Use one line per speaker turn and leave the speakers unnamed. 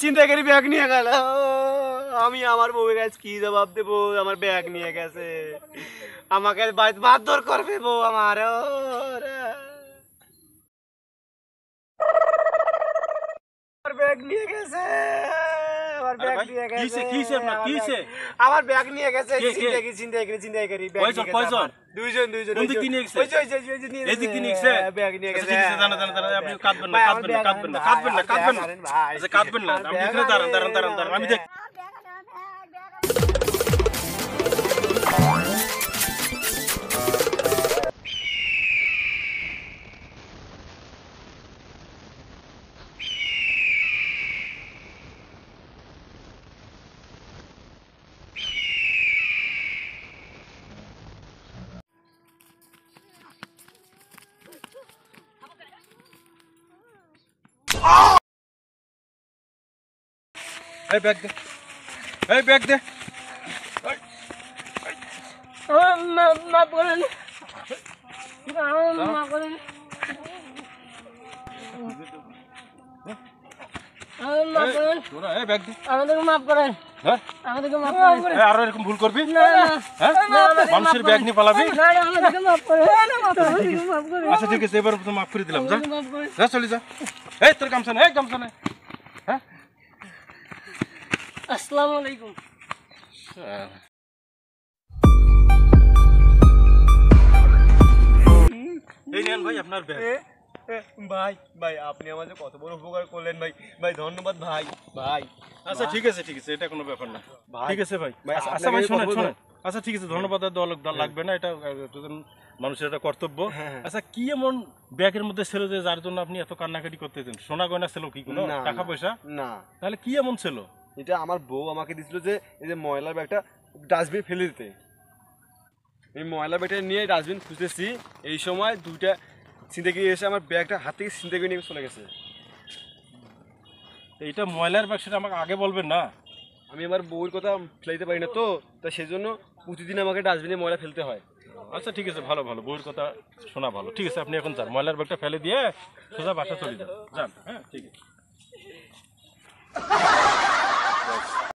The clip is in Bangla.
ছিনতাইকারী ব্যাগ নিয়ে গেল। আমি আমার বউয়ের কাছে কি জবাব দেবো? আমার ব্যাগ নিয়ে গেছে, আমাকে বাড়িতে মারধর করবে বউ আমার। ব্যাগ নিয়ে গেছে, আমার ব্যাগ নিয়ে গেছে, আমার ব্যাগ নিয়ে গেছে। ছিনতাইকারী ব্যাগ নিয়ে গেছে।
কয়জন?
দুইজন।
কোন দিক দিয়ে নিয়ে গেছে? এই দিক দিয়ে নিয়ে গেছে?
ব্যাগ নিয়ে গেছে।
ঠিক আছে, দাঁড়ান, আপনি কাঁদবেন না। আচ্ছা, কাঁদবেন না, আপনি এখানে দাঁড়ান, আমি দেখ। এই ব্যাগ দে, এই ব্যাগ দে।
মাফ করেন, মাফ করেন, আমাদেরকে মাফ করেন। আমাদেরকে মাফ করেন।
আর এরকম ভুল করবি? মানুষের ব্যাগ নিয়ে পালাবি? আচ্ছা ঠিক আছে, এবার তো মাফ করে দিলাম। যা চলে যা। এই তোর গামছা নে, গামছা নে। হ্যাঁ,
আসসালামু আলাইকুম।
এই নেন ভাই আপনার ব্যাগ।
ভাই ভাই, আপনি আমাদের কত বড় উপকার করলেন ভাই। ভাই ধন্যবাদ ভাই। ভাই
আচ্ছা ঠিক আছে, এটা কোনো ব্যাপার না। ঠিক আছে ভাই। আচ্ছা ভাই শোনেন। আচ্ছা ঠিক আছে, ধন্যবাদ আর দেওয়া লাগবে না, এটা মানুষের একটা কর্তব্য। আচ্ছা, কি এমন ব্যাগের মধ্যে ছিল যে যার জন্য আপনি এত কান্নাকাটি করতেছেন? সোনা গয়না ছিল কি, কোনো টাকা পয়সা?
না।
তাহলে কি এমন ছিল?
এটা আমার বউ আমাকে দিছিল যে এই যে ময়লার ব্যাগটা ডাস্টবিন ফেলে দিতে। এই ময়লার ব্যাগটা নিয়ে ডাস্টবিন খুঁজতেছি, এই সময় দুইটা ছিনতাইকারী এসে আমার ব্যাগটা হাত থেকে ছিনতাই করে নিয়ে চলে গেছে।
এইটা ময়লার ব্যাগ, সেটা আমাকে আগে বলবেন না।
আমি আমার বউর কথা ফেলাইতে পারি না তো, তা সেজন্য প্রতিদিন আমাকে ডাস্টবিনে ময়লা ফেলতে হয়।
আচ্ছা ঠিক আছে, ভালো বউয়ের কথা শোনা ভালো। ঠিক আছে, আপনি এখন যান, ময়লার ব্যাগটা ফেলে দিয়ে সোজা বাসা চলে যান। হ্যাঁ ঠিক আছে।